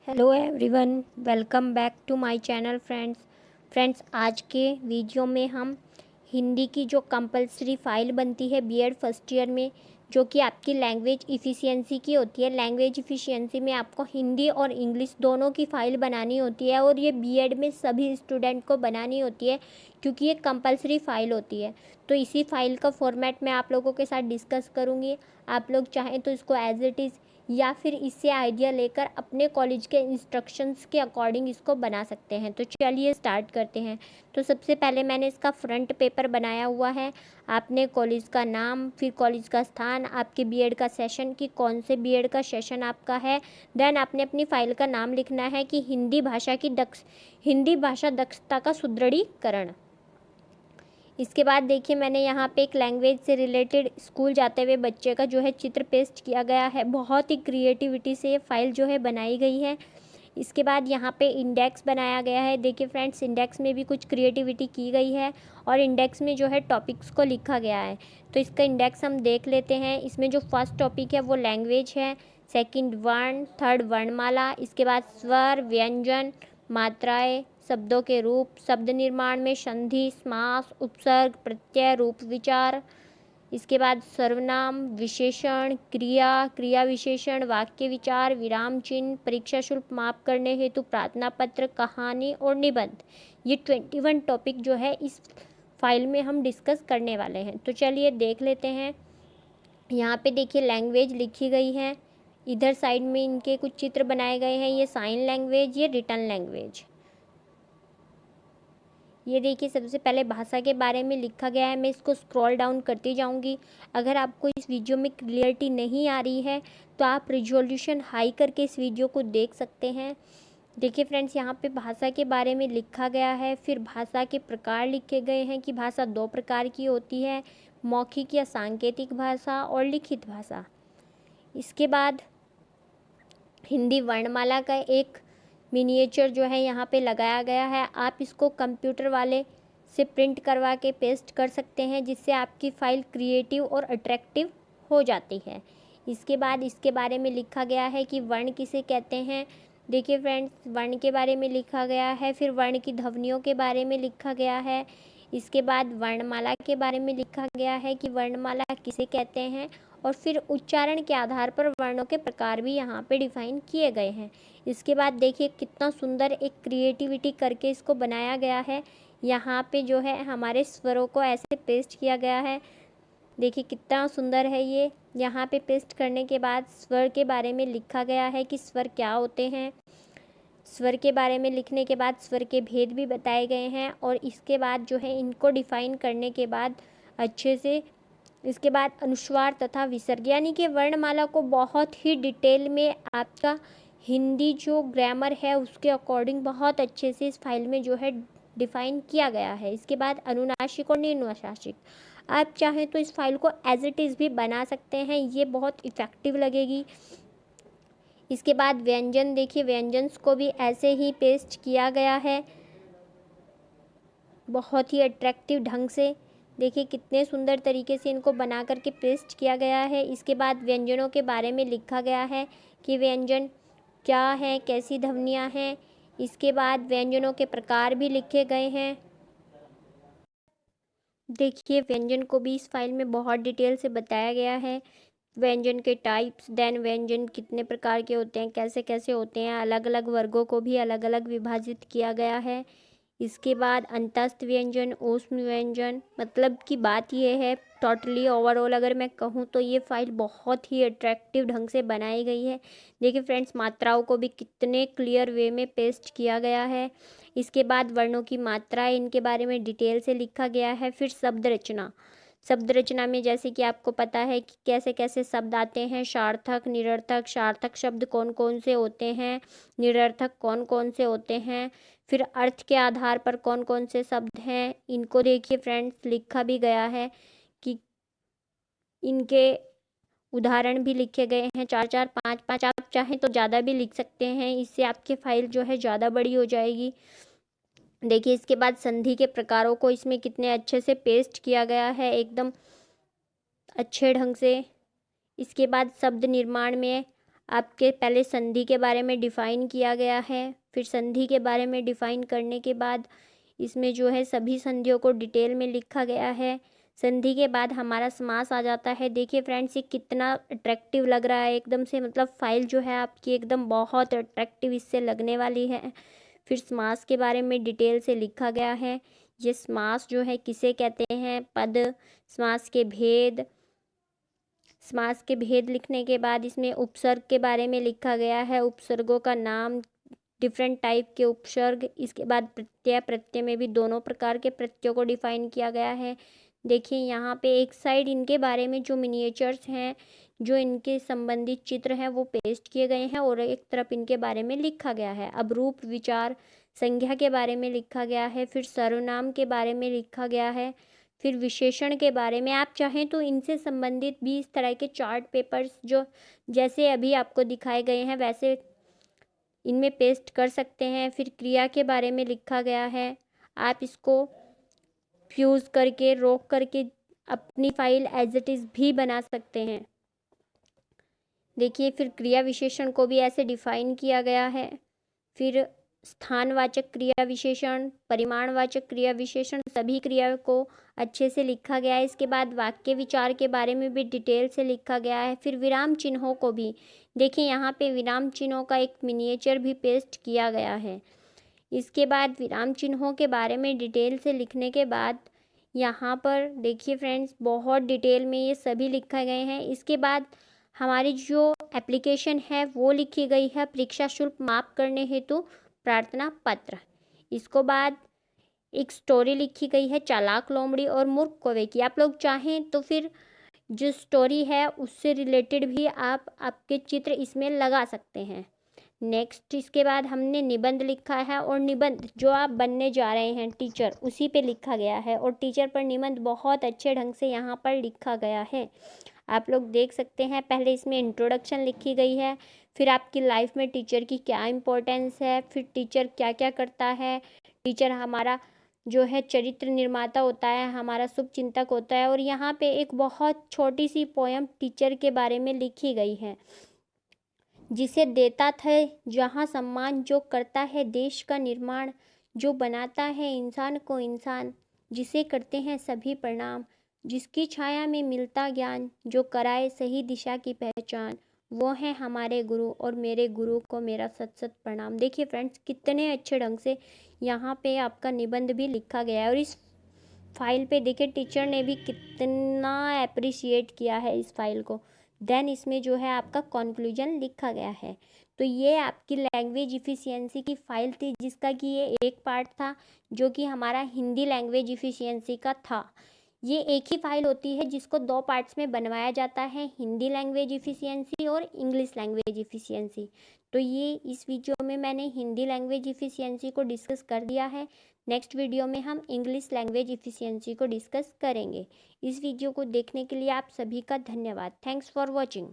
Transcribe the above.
Hello everyone, welcome back to my channel friends आज के video में हम हिंदी की जो कंपलसरी फ़ाइल बनती है बीएड फर्स्ट ईयर में, जो कि आपकी लैंग्वेज इफ़िशियंसी की होती है। लैंग्वेज इफ़िशियंसी में आपको हिंदी और इंग्लिश दोनों की फ़ाइल बनानी होती है और ये बीएड में सभी स्टूडेंट को बनानी होती है क्योंकि ये कंपलसरी फ़ाइल होती है। तो इसी फ़ाइल का फॉर्मेट मैं आप लोगों के साथ डिस्कस करूँगी। आप लोग चाहें तो इसको एज इट इज़ या फिर इससे आइडिया लेकर अपने कॉलेज के इंस्ट्रक्शंस के अकॉर्डिंग इसको बना सकते हैं। तो चलिए स्टार्ट करते हैं। तो सबसे पहले मैंने इसका फ्रंट पेपर बनाया हुआ है। आपने कॉलेज का नाम, फिर कॉलेज का स्थान, आपके बीएड का सेशन कि कौन से बीएड का सेशन आपका है। देन आपने अपनी फ़ाइल का नाम लिखना है कि हिंदी भाषा दक्षता का सुदृढ़ीकरण। इसके बाद देखिए मैंने यहाँ पे एक लैंग्वेज से रिलेटेड स्कूल जाते हुए बच्चे का जो है चित्र पेस्ट किया गया है। बहुत ही क्रिएटिविटी से ये फाइल जो है बनाई गई है। इसके बाद यहाँ पे इंडेक्स बनाया गया है। देखिए फ्रेंड्स, इंडेक्स में भी कुछ क्रिएटिविटी की गई है और इंडेक्स में जो है टॉपिक्स को लिखा गया है। तो इसका इंडेक्स हम देख लेते हैं। इसमें जो फर्स्ट टॉपिक है वो लैंग्वेज है, सेकंड वर्ण, थर्ड वर्णमाला, इसके बाद स्वर, व्यंजन, मात्राएं, शब्दों के रूप, शब्द निर्माण में संधि, समास, उपसर्ग, प्रत्यय, रूप विचार, इसके बाद सर्वनाम, विशेषण, क्रिया, क्रिया विशेषण, वाक्य विचार, विराम चिन्ह, परीक्षा शुल्क माफ करने हेतु प्रार्थना पत्र, कहानी और निबंध। ये 21 टॉपिक जो है इस फाइल में हम डिस्कस करने वाले हैं। तो चलिए देख लेते हैं। यहाँ पे देखिए लैंग्वेज लिखी गई है। इधर साइड में इनके कुछ चित्र बनाए गए हैं। ये साइन लैंग्वेज, ये रिटन लैंग्वेज। ये देखिए सबसे पहले भाषा के बारे में लिखा गया है। मैं इसको स्क्रॉल डाउन करती जाऊंगी। अगर आपको इस वीडियो में क्लियरिटी नहीं आ रही है तो आप रिजोल्यूशन हाई करके इस वीडियो को देख सकते हैं। देखिए फ्रेंड्स, यहाँ पे भाषा के बारे में लिखा गया है। फिर भाषा के प्रकार लिखे गए हैं कि भाषा 2 प्रकार की होती है, मौखिक या सांकेतिक भाषा और लिखित भाषा। इसके बाद हिंदी वर्णमाला का एक मिनिएचर जो है यहाँ पे लगाया गया है। आप इसको कंप्यूटर वाले से प्रिंट करवा के पेस्ट कर सकते हैं, जिससे आपकी फ़ाइल क्रिएटिव और अट्रैक्टिव हो जाती है। इसके बाद इसके बारे में लिखा गया है कि वर्ण किसे कहते हैं। देखिए फ्रेंड्स, वर्ण के बारे में लिखा गया है। फिर वर्ण की ध्वनियों के बारे में लिखा गया है। इसके बाद वर्णमाला के बारे में लिखा गया है कि वर्णमाला किसे कहते हैं। और फिर उच्चारण के आधार पर वर्णों के प्रकार भी यहाँ पे डिफाइन किए गए हैं। इसके बाद देखिए कितना सुंदर एक क्रिएटिविटी करके इसको बनाया गया है। यहाँ पे जो है हमारे स्वरों को ऐसे पेस्ट किया गया है। देखिए कितना सुंदर है ये। यहाँ पे पेस्ट करने के बाद स्वर के बारे में लिखा गया है कि स्वर क्या होते हैं। स्वर के बारे में लिखने के बाद स्वर के भेद भी बताए गए हैं। और इसके बाद जो है इनको डिफाइन करने के बाद अच्छे से इसके बाद अनुस्वार तथा विसर्ग, यानी कि वर्णमाला को बहुत ही डिटेल में आपका हिंदी जो ग्रामर है उसके अकॉर्डिंग बहुत अच्छे से इस फाइल में जो है डिफाइन किया गया है। इसके बाद अनुनासिक और निरनुनासिक, आप चाहें तो इस फाइल को एज इट इज़ भी बना सकते हैं, ये बहुत इफ़ेक्टिव लगेगी। इसके बाद व्यंजन, देखिए व्यंजन्स को भी ऐसे ही पेस्ट किया गया है बहुत ही अट्रैक्टिव ढंग से। देखिए कितने सुंदर तरीके से इनको बना करके पेस्ट किया गया है। इसके बाद व्यंजनों के बारे में लिखा गया है कि व्यंजन क्या है, कैसी ध्वनियाँ हैं। इसके बाद व्यंजनों के प्रकार भी लिखे गए हैं। देखिए व्यंजन को भी इस फाइल में बहुत डिटेल से बताया गया है। व्यंजन के टाइप्स, देन व्यंजन कितने प्रकार के होते हैं, कैसे कैसे होते हैं, अलग अलग वर्गों को भी अलग अलग विभाजित किया गया है। इसके बाद अंतस्थ व्यंजन, ऊष्म व्यंजन, मतलब की बात यह है टोटली ओवरऑल अगर मैं कहूँ तो ये फाइल बहुत ही अट्रैक्टिव ढंग से बनाई गई है। देखिए फ्रेंड्स, मात्राओं को भी कितने क्लियर वे में पेस्ट किया गया है। इसके बाद वर्णों की मात्राएं, इनके बारे में डिटेल से लिखा गया है। फिर शब्द रचना में जैसे कि आपको पता है कि कैसे कैसे शब्द आते हैं, सार्थक, निरर्थक। सार्थक शब्द कौन कौन से होते हैं, निरर्थक कौन कौन से होते हैं, फिर अर्थ के आधार पर कौन कौन से शब्द हैं, इनको देखिए फ्रेंड्स लिखा भी गया है कि इनके उदाहरण भी लिखे गए हैं। 4 4 5 5, आप चाहें तो ज़्यादा भी लिख सकते हैं, इससे आपकी फाइल जो है ज़्यादा बड़ी हो जाएगी। देखिए इसके बाद संधि के प्रकारों को इसमें कितने अच्छे से पेस्ट किया गया है, एकदम अच्छे ढंग से। इसके बाद शब्द निर्माण में आपके पहले संधि के बारे में डिफ़ाइन किया गया है। फिर संधि के बारे में डिफ़ाइन करने के बाद इसमें जो है सभी संधियों को डिटेल में लिखा गया है। संधि के बाद हमारा समास आ जाता है। देखिए फ्रेंड्स, ये कितना अट्रैक्टिव लग रहा है एकदम से, मतलब फाइल जो है आपकी एकदम बहुत अट्रैक्टिव इससे लगने वाली है। फिर समास के बारे में डिटेल से लिखा गया है। ये समास जो है किसे कहते हैं, पद, समास के भेद। समास के भेद लिखने के बाद इसमें उपसर्ग के बारे में लिखा गया है, उपसर्गों का नाम, डिफरेंट टाइप के उपसर्ग। इसके बाद प्रत्यय, प्रत्यय में भी दोनों प्रकार के प्रत्ययों को डिफाइन किया गया है। देखिए यहाँ पे एक साइड इनके बारे में जो मिनिएचर्स हैं, जो इनके संबंधित चित्र हैं वो पेस्ट किए गए हैं और एक तरफ इनके बारे में लिखा गया है। अब रूप, विचार, संज्ञा के बारे में लिखा गया है। फिर सर्वनाम के बारे में लिखा गया है। फिर विशेषण के बारे में, आप चाहें तो इनसे संबंधित भी इस तरह के चार्ट पेपर्स जो जैसे अभी आपको दिखाए गए हैं वैसे इनमें पेस्ट कर सकते हैं। फिर क्रिया के बारे में लिखा गया है। आप इसको फ्यूज़ करके, रोक करके अपनी फाइल एज इट इज़ भी बना सकते हैं। देखिए फिर क्रिया विशेषण को भी ऐसे डिफाइन किया गया है। फिर स्थानवाचक क्रिया विशेषण, परिमाणवाचक क्रिया विशेषण, सभी क्रिया को अच्छे से लिखा गया है। इसके बाद वाक्य विचार के बारे में भी डिटेल से लिखा गया है। फिर विराम चिन्हों को भी देखिए, यहाँ पे विराम चिन्हों का एक मिनिएचर भी पेस्ट किया गया है। इसके बाद विराम चिन्हों के बारे में डिटेल से लिखने के बाद यहाँ पर देखिए फ्रेंड्स, बहुत डिटेल में ये सभी लिखा गए हैं। इसके बाद हमारी जो एप्लीकेशन है वो लिखी गई है, परीक्षा शुल्क माफ करने हेतु प्रार्थना पत्र। इसको बाद एक स्टोरी लिखी गई है, चालाक लोमड़ी और मूर्ख कौवे की। आप लोग चाहें तो फिर जो स्टोरी है उससे रिलेटेड भी आप आपके चित्र इसमें लगा सकते हैं। नेक्स्ट इसके बाद हमने निबंध लिखा है और निबंध जो आप बनने जा रहे हैं टीचर, उसी पे लिखा गया है और टीचर पर निबंध बहुत अच्छे ढंग से यहाँ पर लिखा गया है। आप लोग देख सकते हैं, पहले इसमें इंट्रोडक्शन लिखी गई है, फिर आपकी लाइफ में टीचर की क्या इम्पोर्टेंस है, फिर टीचर क्या क्या करता है, टीचर हमारा जो है चरित्र निर्माता होता है, हमारा शुभ चिंतक होता है। और यहाँ पे एक बहुत छोटी सी पोयम टीचर के बारे में लिखी गई है, जिसे देता था जहाँ सम्मान, जो करता है देश का निर्माण, जो बनाता है इंसान को इंसान, जिसे करते हैं सभी प्रणाम, जिसकी छाया में मिलता ज्ञान, जो कराए सही दिशा की पहचान, वो है हमारे गुरु और मेरे गुरु को मेरा सत सत प्रणाम। देखिए फ्रेंड्स, कितने अच्छे ढंग से यहाँ पे आपका निबंध भी लिखा गया है। और इस फाइल पे देखिए टीचर ने भी कितना अप्रिशिएट किया है इस फाइल को। देन इसमें जो है आपका कंक्लूजन लिखा गया है। तो ये आपकी लैंग्वेज इफ़िशियंसी की फ़ाइल थी, जिसका कि ये एक पार्ट था जो कि हमारा हिंदी लैंग्वेज इफ़िशियंसी का था। ये एक ही फाइल होती है जिसको दो पार्ट्स में बनवाया जाता है, हिंदी लैंग्वेज इफ़िशियंसी और इंग्लिश लैंग्वेज इफ़िशियंसी। तो ये इस वीडियो में मैंने हिंदी लैंग्वेज इफ़िशियंसी को डिस्कस कर दिया है। नेक्स्ट वीडियो में हम इंग्लिश लैंग्वेज इफ़िशियंसी को डिस्कस करेंगे। इस वीडियो को देखने के लिए आप सभी का धन्यवाद। Thanks for watching.